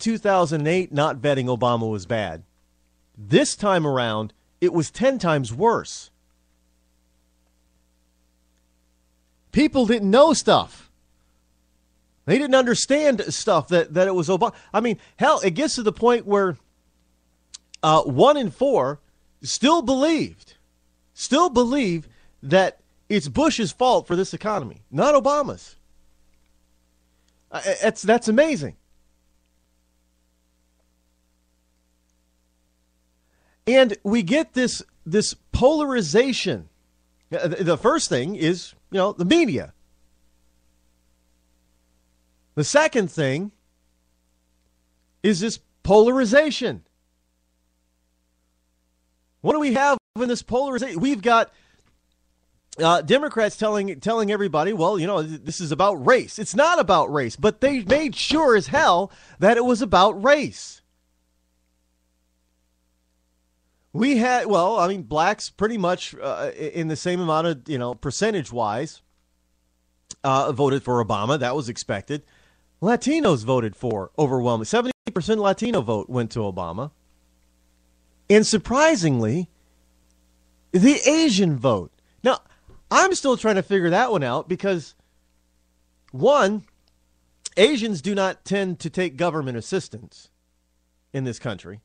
2008, not vetting Obama was bad. This time around, it was 10 times worse. People didn't know stuff. They didn't understand stuff that it was Obama. I mean, hell, it gets to the point where 1 in 4 still believe that it's Bush's fault for this economy, not Obama's. That's amazing. And we get this polarization. The first thing is, the media. The second thing is this polarization. What do we have in this polarization? We've got Democrats telling everybody, well, this is about race. It's not about race, but they made sure as hell that it was about race. We had, blacks pretty much in the same amount of, percentage-wise voted for Obama. That was expected. Latinos voted for overwhelmingly. 70% Latino vote went to Obama. And surprisingly, the Asian vote. Now, I'm still trying to figure that one out because, one, Asians do not tend to take government assistance in this country.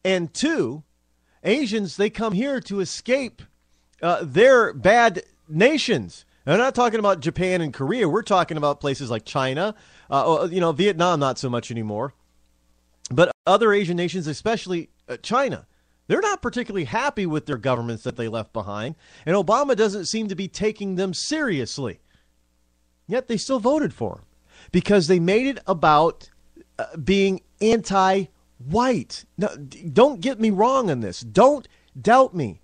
And two, Asians, they come here to escape their bad nations. And I'm not talking about Japan and Korea. We're talking about places like China, Vietnam, not so much anymore. But other Asian nations, especially China, they're not particularly happy with their governments that they left behind. And Obama doesn't seem to be taking them seriously. Yet they still voted for him because they made it about being anti-white. Now, don't get me wrong on this. Don't doubt me.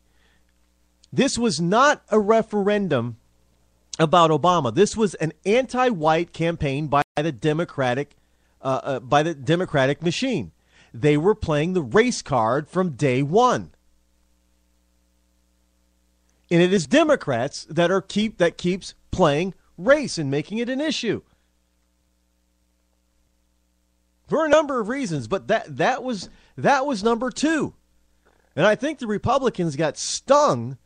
This was not a referendum about Obama. This was an anti-white campaign by the Democratic machine. They were playing the race card from day one. And it is Democrats that keeps playing race and making it an issue. For a number of reasons, but that was number two. And I think the Republicans got stung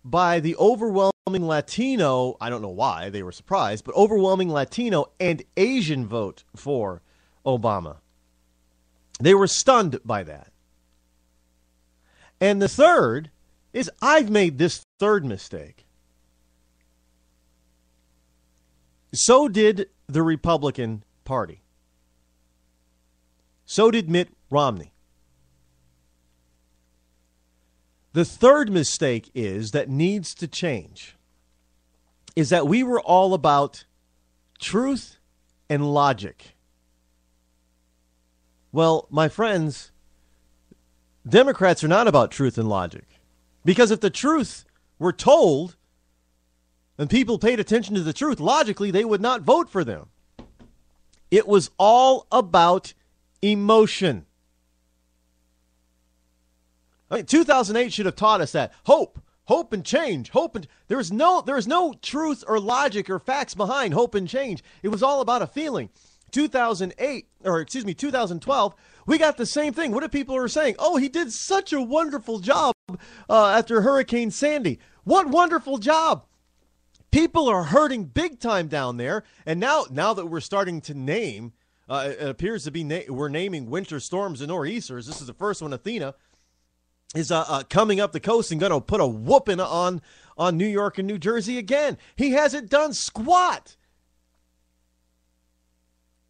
by the overwhelming Latino, I don't know why they were surprised, but overwhelming Latino and Asian vote for Obama. They were stunned by that. And the third is I've made this third mistake. So did the Republican Party. So did Mitt Romney. The third mistake that needs to change is that we were all about truth and logic. Well, my friends, Democrats are not about truth and logic. Because if the truth were told and people paid attention to the truth, logically, they would not vote for them. It was all about emotion. 2008 should have taught us that. Hope and change. There is no truth or logic or facts behind hope and change. It was all about a feeling. 2012, we got the same thing. What are people saying? Oh, he did such a wonderful job after Hurricane Sandy. What wonderful job. People are hurting big time down there. And now that we're starting to name, it appears to be we're naming winter storms and nor'easters. This is the first one, Athena, is coming up the coast and going to put a whooping on New York and New Jersey again. He hasn't done squat.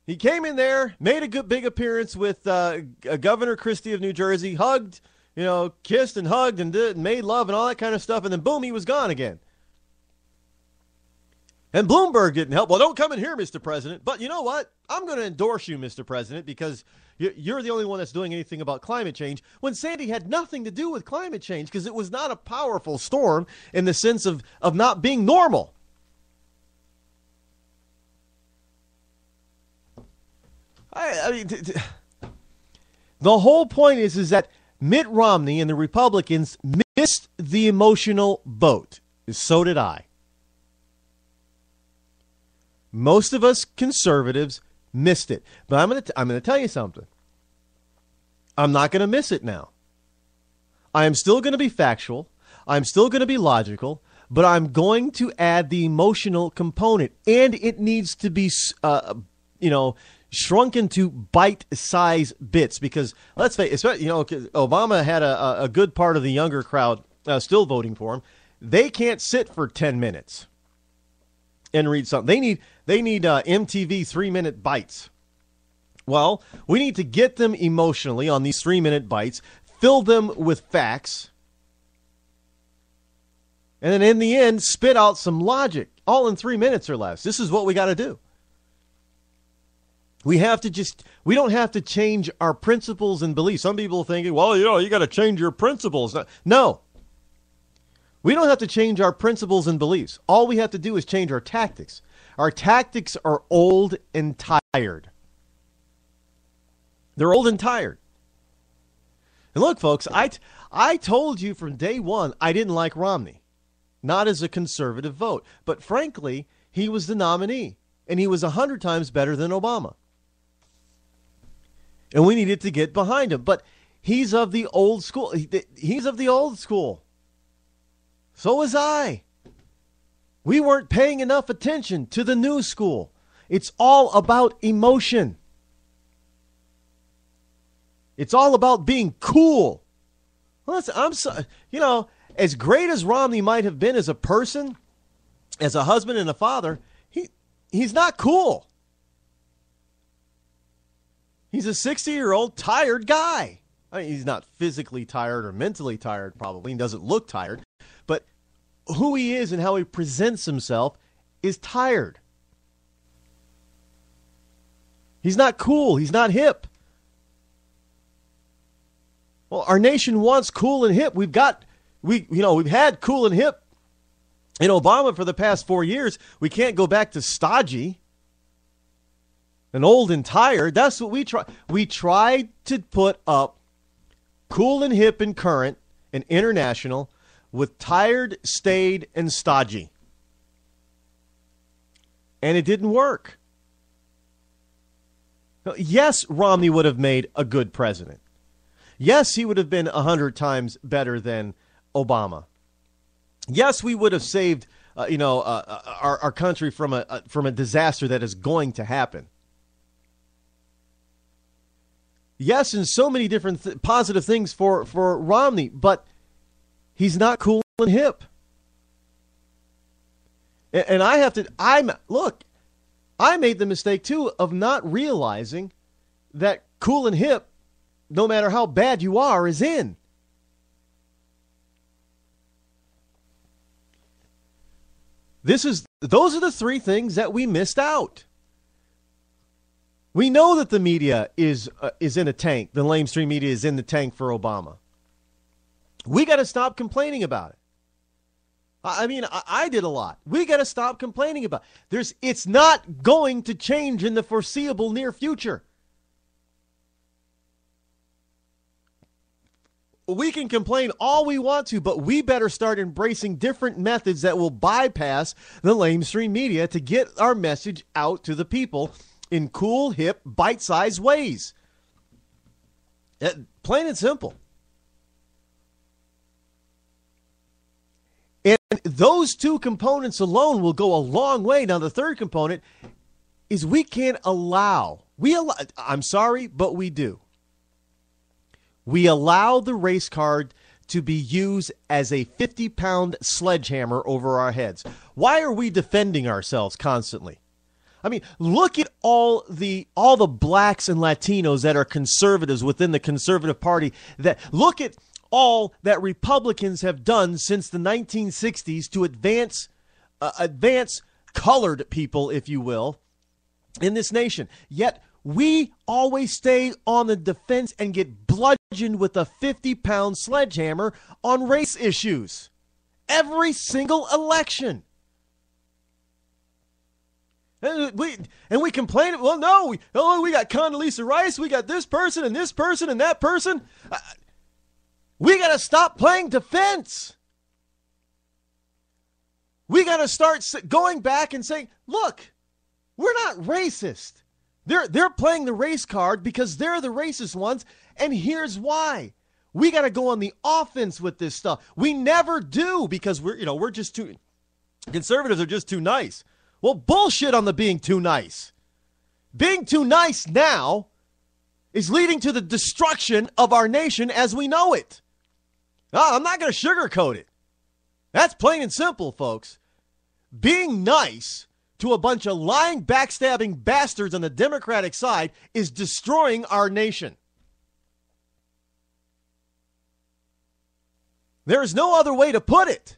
He came in there, made a good big appearance with Governor Christie of New Jersey, hugged, kissed and hugged and made love and all that kind of stuff, and then boom, he was gone again. And Bloomberg didn't help. Well, don't come in here, Mr. President. But you know what? I'm going to endorse you, Mr. President, because you're the only one that's doing anything about climate change, when Sandy had nothing to do with climate change because it was not a powerful storm in the sense of not being normal. The whole point is that Mitt Romney and the Republicans missed the emotional boat. So did I. Most of us conservatives Missed it. But I'm gonna tell you something. I'm not going to miss it now. I am still going to be factual. I'm still going to be logical, but I'm going to add the emotional component, and it needs to be, shrunk into bite-size bits. Because let's face it, Obama had a good part of the younger crowd still voting for him. They can't sit for 10 minutes and read something. They need MTV 3-minute bites. Well, we need to get them emotionally on these 3-minute bites, fill them with facts, and then in the end, spit out some logic, all in 3 minutes or less. This is what we got to do. We don't have to change our principles and beliefs. Some people are thinking, well, you got to change your principles. No. We don't have to change our principles and beliefs. All we have to do is change our tactics. Our tactics are old and tired. They're old and tired. And look, folks, I told you from day one I didn't like Romney. Not as a conservative vote. But frankly, he was the nominee. And he was 100 times better than Obama. And we needed to get behind him. But he's of the old school. He's of the old school. So was I. We weren't paying enough attention to the new school. It's all about emotion. It's all about being cool. Listen, as great as Romney might have been as a person, as a husband and a father, he's not cool. He's a 60-year-old tired guy. I mean, he's not physically tired or mentally tired, probably. He doesn't look tired. But who he is and how he presents himself is tired. He's not cool. He's not hip. Well, our nation wants cool and hip. We've had cool and hip in Obama for the past 4 years. We can't go back to stodgy and old and tired. That's what we try. We tried to put up cool and hip and current and international with tired, staid, and stodgy. And it didn't work. Yes, Romney would have made a good president. Yes, he would have been 100 times better than Obama. Yes, we would have saved, our country from a disaster that is going to happen. Yes, and so many different positive things for Romney, but he's not cool and hip. And I made the mistake too of not realizing that cool and hip, no matter how bad you are, is in. Those are the three things that we missed out. We know that the media is in a tank. The lamestream media is in the tank for Obama. We got to stop complaining about it. I did a lot. We got to stop complaining about it. It's not going to change in the foreseeable near future. We can complain all we want to, but we better start embracing different methods that will bypass the lamestream media to get our message out to the people in cool, hip, bite-sized ways. Plain and simple. And those two components alone will go a long way. Now, the third component is we can't allow. I'm sorry, but we do. We allow the race card to be used as a 50-pound sledgehammer over our heads. Why are we defending ourselves constantly? I mean, look at all the blacks and Latinos that are conservatives within the conservative party. Look at all that Republicans have done since the 1960s to advance colored people, if you will, in this nation. Yet we always stay on the defense and get bludgeoned with a 50-pound sledgehammer on race issues. Every single election. And we complain, well, no, we got Condoleezza Rice, we got this person and that person. We got to stop playing defense. We got to start going back and saying, look, we're not racist. They're playing the race card because they're the racist ones, and here's why. We got to go on the offense with this stuff. We never do because we're just too conservatives are just too nice. Well, bullshit on the being too nice. Being too nice now is leading to the destruction of our nation as we know it. I'm not going to sugarcoat it. That's plain and simple, folks. Being nice to a bunch of lying, backstabbing bastards on the Democratic side is destroying our nation. There is no other way to put it.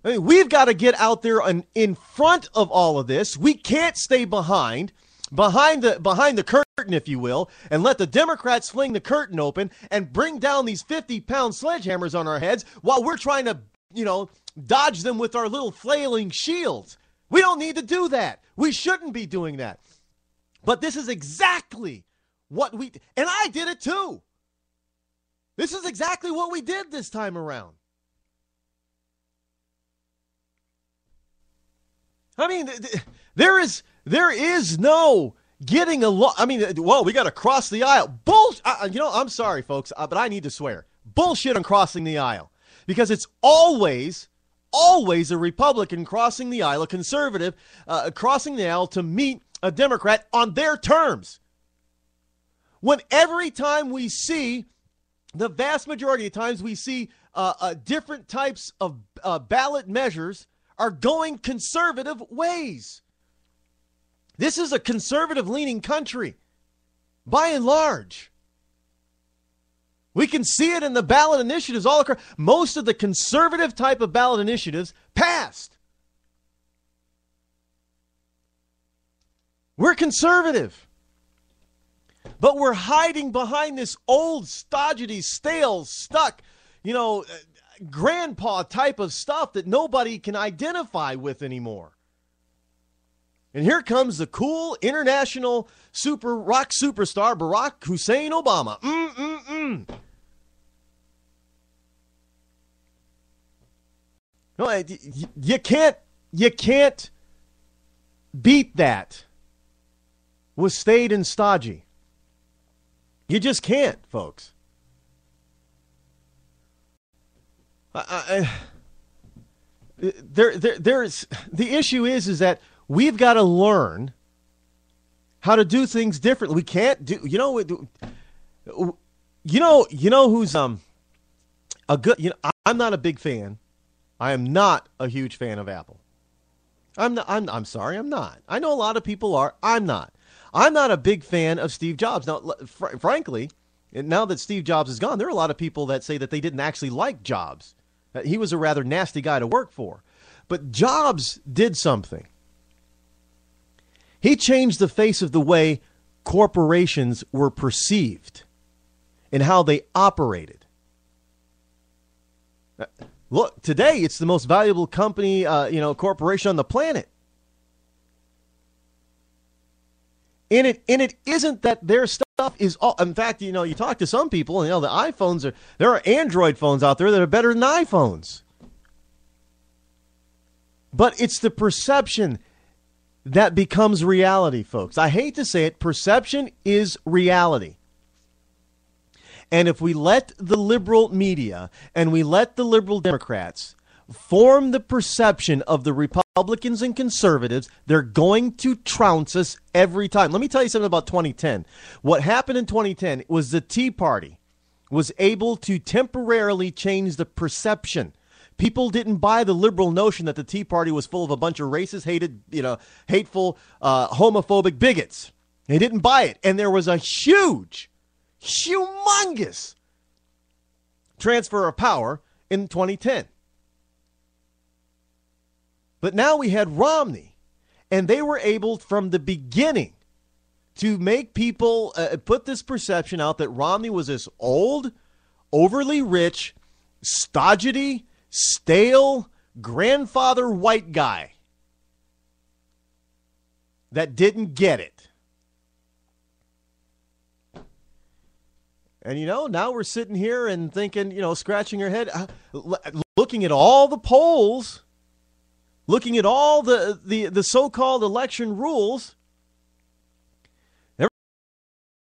I mean, we've got to get out there in front of all of this. We can't stay behind the curtain, if you will, and let the Democrats fling the curtain open and bring down these 50-pound sledgehammers on our heads while we're trying to, dodge them with our little flailing shields. We don't need to do that. We shouldn't be doing that. But this is exactly what and I did it too. This is exactly what we did this time around. I mean, there is no getting along. I mean, well, we got to cross the aisle. I'm sorry, folks, but I need to swear. Bullshit on crossing the aisle. Because it's always a Republican crossing the aisle, a conservative crossing the aisle to meet a Democrat on their terms. When every time we see, the vast majority of times we see different types of ballot measures are going conservative ways. This is a conservative-leaning country, by and large. We can see it in the ballot initiatives all across. Most of the conservative type of ballot initiatives passed. We're conservative. But we're hiding behind this old, stodgy, stale, stuck, grandpa type of stuff that nobody can identify with anymore. And here comes the cool international rock superstar Barack Hussein Obama. No, you can't beat that with staid and stodgy. You just can't, folks. There's the issue is that we've got to learn how to do things differently. We can't do, who's a good, I'm not a big fan. I am not a huge fan of Apple. I'm sorry, I'm not. I know a lot of people are. I'm not. I'm not a big fan of Steve Jobs. Now, frankly, now that Steve Jobs is gone, there are a lot of people that say that they didn't actually like Jobs. He was a rather nasty guy to work for. But Jobs did something. He changed the face of the way corporations were perceived and how they operated. Look, today it's the most valuable company, corporation on the planet. And it isn't that their stuff is all. In fact, you talk to some people, and the iPhones there are Android phones out there that are better than iPhones. But it's the perception that becomes reality, folks. I hate to say it, perception is reality. And if we let the liberal media and we let the liberal Democrats form the perception of the Republicans and conservatives, they're going to trounce us every time. Let me tell you something about 2010. What happened in 2010 was the Tea Party was able to temporarily change the perception. People didn't buy the liberal notion that the Tea Party was full of a bunch of racist, hateful, homophobic bigots. They didn't buy it. And there was a humongous transfer of power in 2010. But now we had Romney, and they were able from the beginning to make people put this perception out that Romney was this old, overly rich, stodgy, stale, grandfather white guy that didn't get it. And, now we're sitting here and thinking, scratching your head, looking at all the polls, looking at all the so-called election rules,